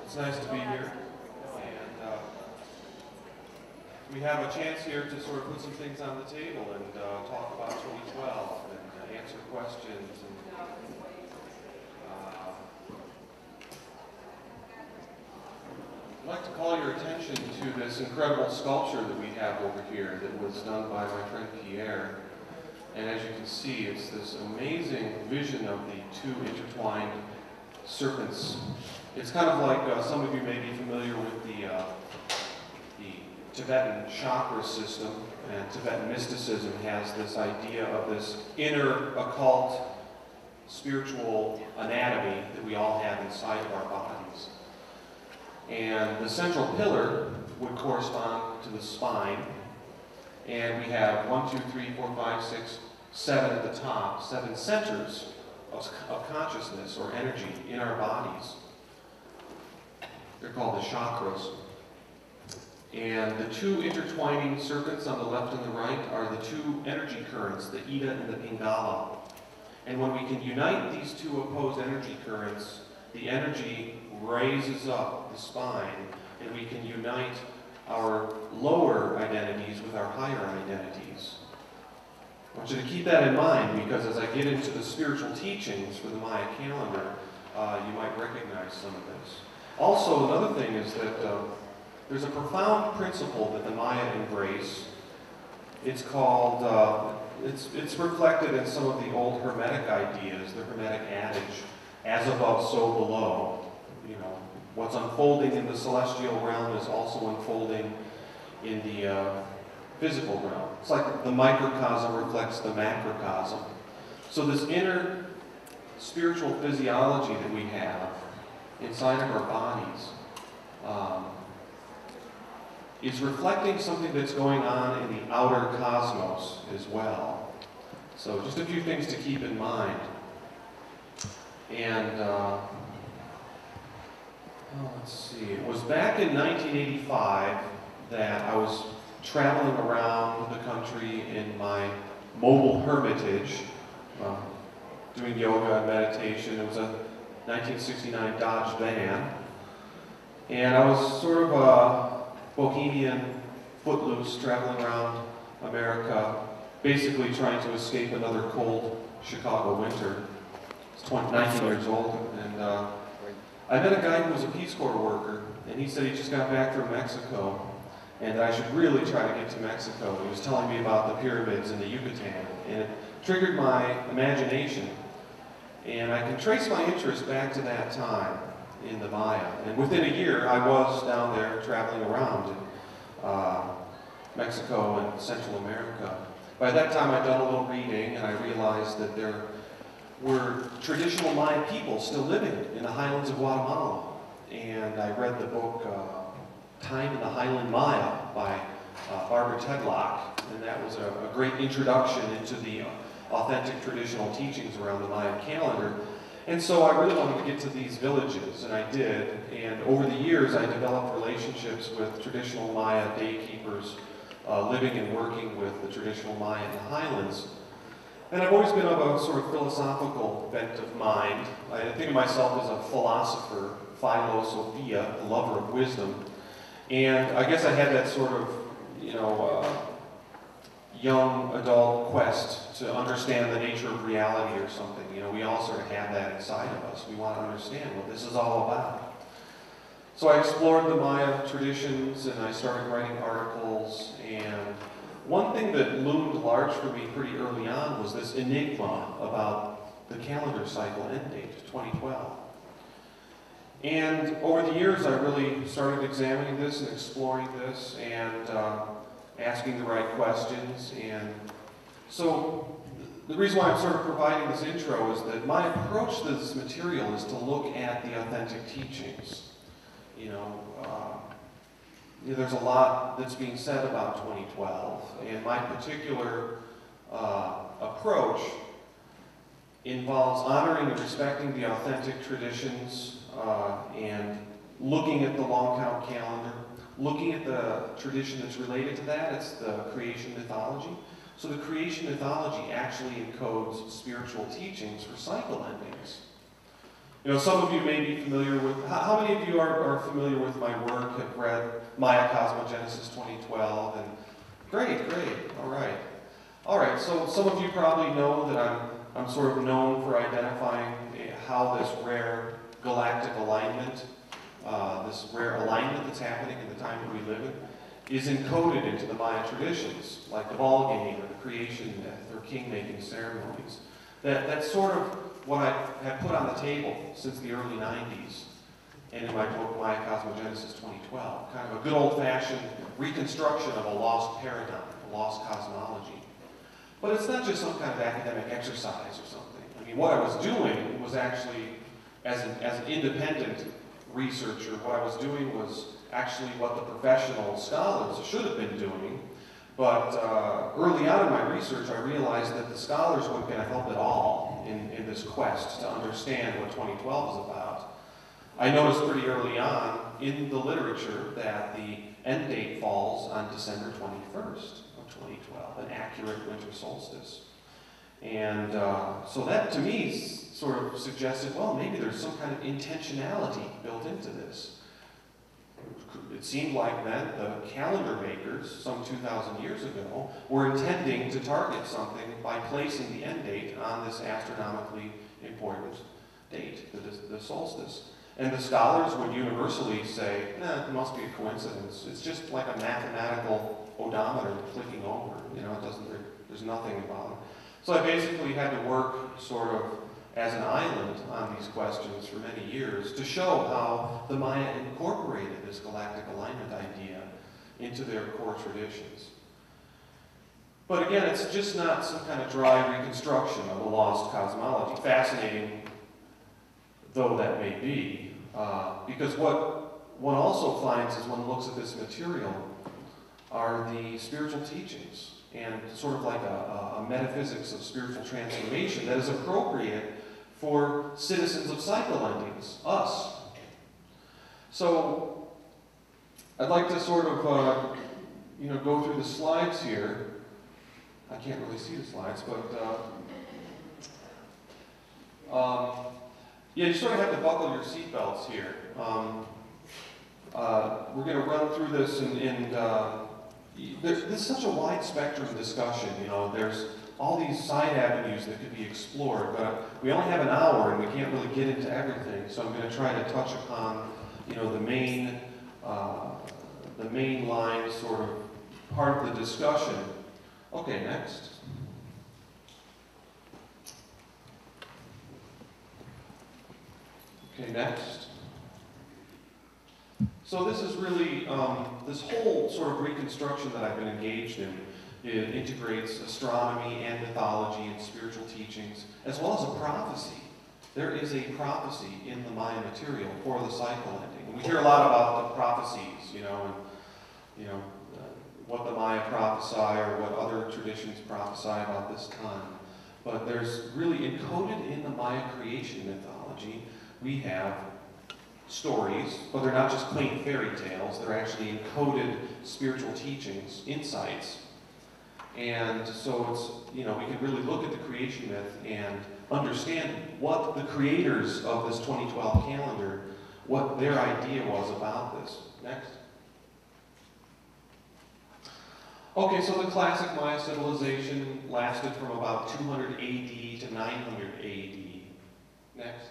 It's nice to be here, and we have a chance here to sort of put some things on the table and talk about 2012 and answer questions. And, I'd like to call your attention to this incredible sculpture that we have over here that was done by my friend Pierre. And as you can see, it's this amazing vision of the two intertwined serpents. It's kind of like some of you may be familiar with the Tibetan chakra system, and Tibetan mysticism has this idea of this inner occult spiritual anatomy that we all have inside of our bodies. And the central pillar would correspond to the spine, and we have 1, 2, 3, 4, 5, 6, 7 at the top, 7 centers of consciousness or energy in our bodies. They're called the chakras. And the two intertwining serpents on the left and the right are the two energy currents, the Ida and the Pingala. And when we can unite these two opposed energy currents, the energy raises up the spine, and we can unite our lower identities with our higher identities. I want you to keep that in mind, because as I get into the spiritual teachings for the Maya calendar, you might recognize some of this. Also, another thing is that there's a profound principle that the Maya embrace. It's called, it's reflected in some of the old Hermetic ideas, the Hermetic adage, as above, so below. You know, what's unfolding in the celestial realm is also unfolding in the physical realm. It's like the microcosm reflects the macrocosm. So this inner spiritual physiology that we have inside of our bodies is reflecting something that's going on in the outer cosmos as well. So just a few things to keep in mind. And let's see, it was back in 1985 that I was traveling around the country in my mobile hermitage, doing yoga and meditation. It was a 1969 Dodge van, and I was sort of a bohemian, footloose, traveling around America, basically trying to escape another cold Chicago winter. I was 19 years old, and I met a guy who was a Peace Corps worker, and he said he just got back from Mexico, and I should really try to get to Mexico. He was telling me about the pyramids in the Yucatan, and it triggered my imagination. And I can trace my interest back to that time in the Maya. And within a year, I was down there traveling around in Mexico and Central America. By that time, I'd done a little reading, and I realized that there were traditional Maya people still living in the highlands of Guatemala. And I read the book Time in the Highland Maya by Barbara Tedlock, and that was a great introduction into the authentic traditional teachings around the Maya calendar. And so I really wanted to get to these villages, and I did. And over the years, I developed relationships with traditional Maya daykeepers living and working with the traditional Maya in the highlands. And I've always been of a sort of philosophical bent of mind. I think of myself as a philosopher, philo sophia, a lover of wisdom. And I guess I had that sort of, you know, young adult quest to understand the nature of reality or something. You know, we all sort of have that inside of us. We want to understand what this is all about. So I explored the Maya traditions, and I started writing articles, and one thing that loomed large for me pretty early on was this enigma about the calendar cycle end date, 2012. And over the years, I really started examining this and exploring this and asking the right questions. And so the reason why I'm sort of providing this intro is that my approach to this material is to look at the authentic teachings. You know, there's a lot that's being said about 2012, and my particular approach involves honoring and respecting the authentic traditions and looking at the long count calendar, looking at the tradition that's related to that. It's the creation mythology. So the creation mythology actually encodes spiritual teachings for cycle endings. You know, some of you may be familiar with, how many of you are familiar with my work, have read Maya Cosmogenesis 2012? And great, all right. All right, so some of you probably know that I'm sort of known for identifying how this rare galactic alignment, this rare alignment that's happening in the time that we live in, is encoded into the Maya traditions, like the ball game or the creation myth or king-making ceremonies. That's sort of what I have put on the table since the early 90s, and in my book, Maya Cosmogenesis 2012, kind of a good old-fashioned reconstruction of a lost paradigm, a lost cosmology. But it's not just some kind of academic exercise or something. I mean, what I was doing was actually, as an independent researcher, what I was doing was actually what the professional scholars should have been doing. But early on in my research, I realized that the scholars weren't going to help at all in this quest to understand what 2012 is about. I noticed pretty early on in the literature that the end date falls on December 21st. 2012, an accurate winter solstice. And so that, to me, sort of suggested, well, maybe there's some kind of intentionality built into this. It seemed like then the calendar makers, some 2,000 years ago, were intending to target something by placing the end date on this astronomically important date, the solstice. And the scholars would universally say, it must be a coincidence. It's just like a mathematical odometer clicking over. You know, there's nothing about it. So I basically had to work sort of as an island on these questions for many years to show how the Maya incorporated this galactic alignment idea into their core traditions. But again, it's just not some kind of dry reconstruction of a lost cosmology, fascinating though that may be. Because what one also finds as one looks at this material are the spiritual teachings and sort of like a metaphysics of spiritual transformation that is appropriate for citizens of cycle endings, us. So I'd like to sort of go through the slides here. I can't really see the slides, but yeah, you sort of have to buckle your seatbelts here. We're going to run through this, and there's such a wide spectrum discussion. You know, there's all these side avenues that could be explored, but we only have an hour, and we can't really get into everything. So I'm going to try to touch upon, the main line, sort of part of the discussion. Okay, next. Okay, next. So this is really, this whole sort of reconstruction that I've been engaged in, it integrates astronomy and mythology and spiritual teachings, as well as a prophecy. There is a prophecy in the Maya material for the cycle ending. And we hear a lot about the prophecies, what the Maya prophesy or what other traditions prophesy about this time. But there's really encoded in the Maya creation mythology, we have stories, but they're not just quaint fairy tales, they're actually encoded spiritual teachings, insights. And so it's, we can really look at the creation myth and understand what the creators of this 2012 calendar, what their idea was about this. Next. Okay, so the classic Maya civilization lasted from about 200 AD to 900 AD. Next.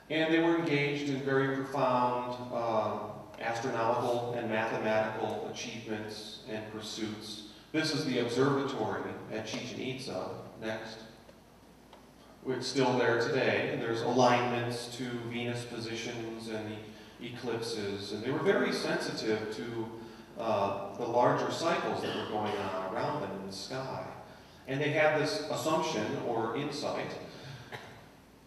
And they were engaged in very profound astronomical and mathematical achievements and pursuits. This is the Observatory at Chichen Itza, next. It's still there today, and there's alignments to Venus positions and the eclipses, and they were very sensitive to the larger cycles that were going on around them in the sky. And they had this assumption or insight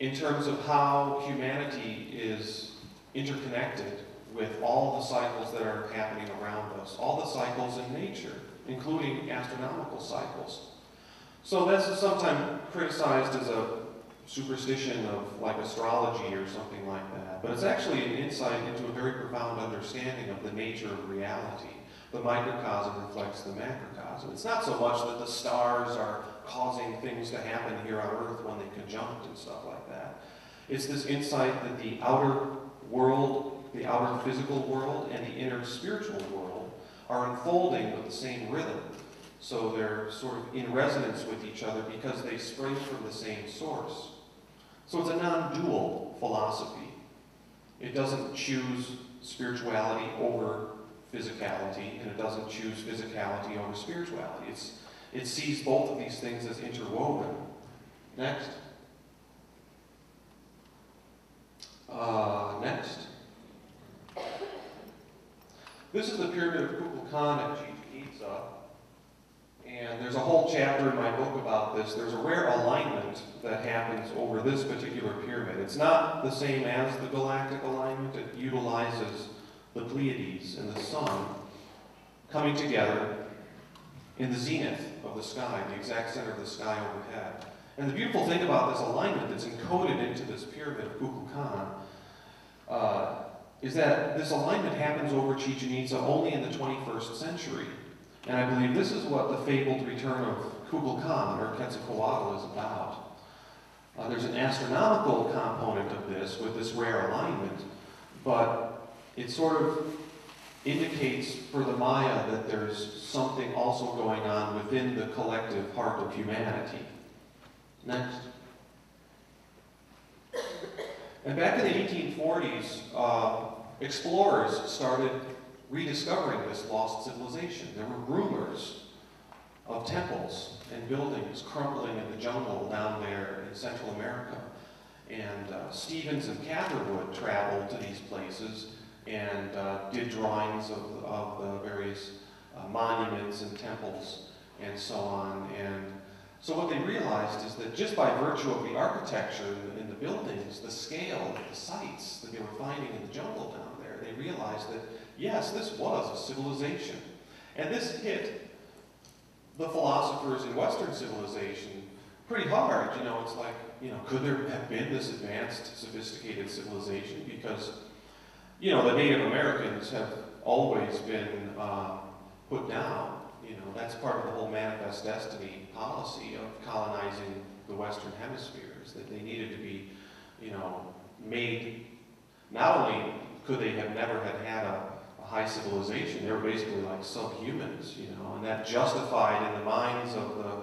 in terms of how humanity is interconnected with all the cycles that are happening around us, all the cycles in nature, including astronomical cycles. So this is sometimes criticized as a superstition of like astrology or something like that, but it's actually an insight into a very profound understanding of the nature of reality. The microcosm reflects the macrocosm. It's not so much that the stars are causing things to happen here on Earth when they conjunct and stuff like that. It's this insight that the outer world, the outer physical world, and the inner spiritual world are unfolding with the same rhythm. So they're sort of in resonance with each other because they spring from the same source. So it's a non-dual philosophy. It doesn't choose spirituality over physicality, and it doesn't choose physicality over spirituality. It sees both of these things as interwoven. Next. Next. This is the pyramid of Kukulkan at Chichen Itza, and there's a whole chapter in my book about this. There's a rare alignment that happens over this particular pyramid. It's not the same as the galactic alignment. It utilizes the Pleiades and the sun coming together in the zenith of the sky, the exact center of the sky overhead. And the beautiful thing about this alignment that's encoded into this pyramid of Kukulkan is that this alignment happens over Chichen Itza only in the 21st century. And I believe this is what the fabled return of Kukulkan, or Quetzalcoatl, is about. There's an astronomical component of this with this rare alignment, but it sort of indicates for the Maya that there's something also going on within the collective heart of humanity. Next. And back in the 1840s, explorers started rediscovering this lost civilization. There were rumors of temples and buildings crumbling in the jungle down there in Central America. And Stevens and Catherwood traveled to these places and did drawings of the various monuments and temples and so on. And so what they realized is that just by virtue of the architecture in the buildings, the scale of the sites that they were finding in the jungle down there, they realized that, yes, this was a civilization. And this hit the philosophers in Western civilization pretty hard. You know, it's like, you know, could there have been this advanced, sophisticated civilization? Because, you know, the Native Americans have always been put down. You know, that's part of the whole manifest destiny policy of colonizing the Western hemispheres, that they needed to be, you know, made, not only could they have never had a high civilization, they were basically like subhumans, you know, and that justified in the minds of the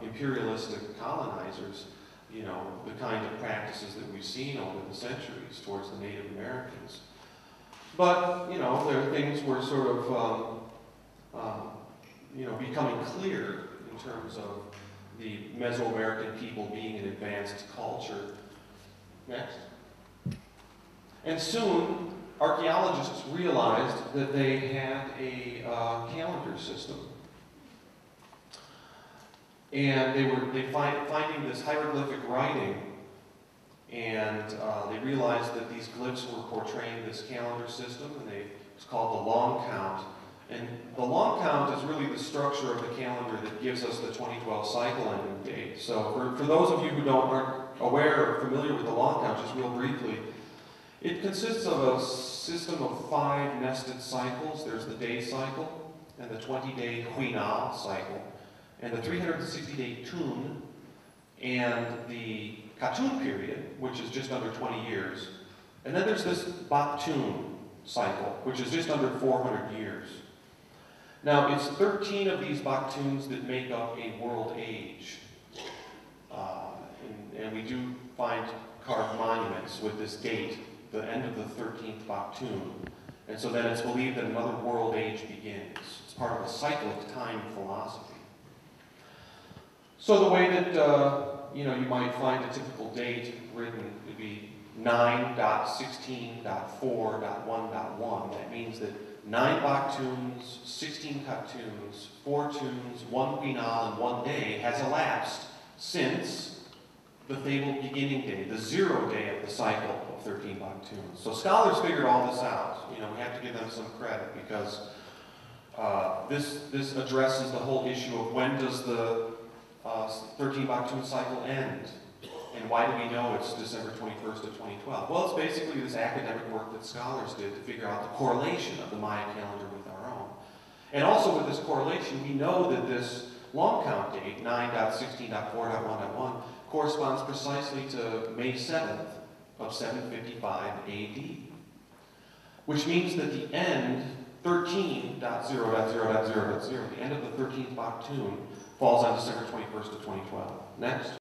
imperialistic colonizers, you know, the kind of practices that we've seen over the centuries towards the Native Americans. But, you know, there things were sort of, you know, becoming clear in terms of the Mesoamerican people being an advanced culture. Next. And soon, archaeologists realized that they had a calendar system. And they finding this hieroglyphic writing, and they realized that these glyphs were portraying this calendar system, and it's called the long count. And the long count is really the structure of the calendar that gives us the 2012 cycle ending date. So for those of you who aren't aware or familiar with the long count, just real briefly, it consists of a system of 5 nested cycles. There's the day cycle, and the 20-day Huinal cycle, and the 360-day Tun, and the Katun period, which is just under 20 years. And then there's this Baktun cycle, which is just under 400 years. Now, it's 13 of these Baktuns that make up a world age. And we do find carved monuments with this date, the end of the 13th Baktun. And so then it's believed that another world age begins. It's part of a cyclic time philosophy. So the way that, you know, you might find a typical date written would be 9.16.4.1.1. That means that 9 Baktuns, 16 Katuns, 4 Tuns, 1 Huinal, and 1 day has elapsed since the fabled beginning day, the 0 day of the cycle of 13 Baktuns. So scholars figured all this out. You know, we have to give them some credit because this addresses the whole issue of when does the 13 Baktun cycle end? And why do we know it's December 21st of 2012? Well, it's basically this academic work that scholars did to figure out the correlation of the Maya calendar with our own. And also with this correlation, we know that this long count date, 9.16.4.1.1, corresponds precisely to May 7th of 755 AD, which means that the end, 13.0.0.0.0, the end of the 13th Baktun, falls on December 21st of 2012. Next.